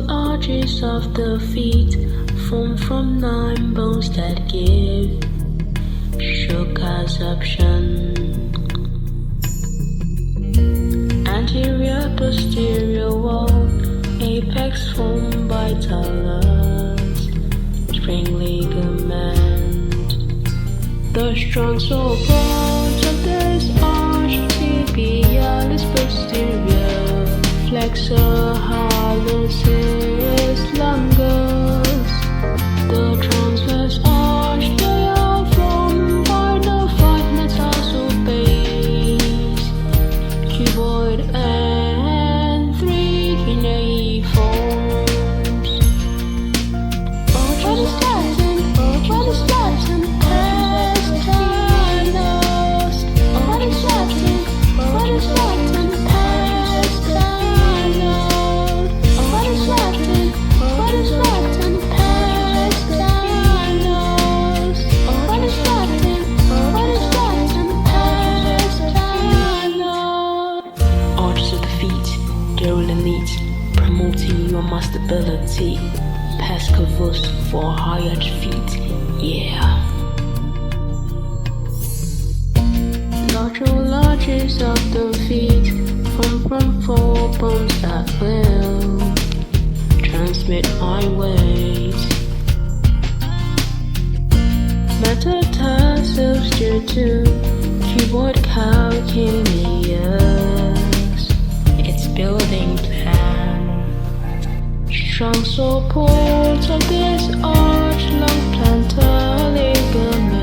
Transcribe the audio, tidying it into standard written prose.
Lateral arches of the feet form from 9 bones that give subluxation. Anterior posterior wall, apex formed by talus, spring ligament. The strong support of this arch tibialis posterior, flexor hallucis longus. The transverse arch diaphragm by the 5 metatarsal base, cuboid and 3 cuneiforms. What is Latin? What is Latin? Pestilence. What is Latin? What is Latin? Pestilence. What is Latin? What is Latin? Pestilence. What is Latin? What is Latin? Pestilence. Arches of the feet, dural and neat, promoting your stability. Pescavus for higher feet, yeah. Lateral arches of the feet form from 4 bones that will transmit high weight. Metatarsals due to cuboid calcaneus, its building plan. Strong support of this arch, long plantar ligament.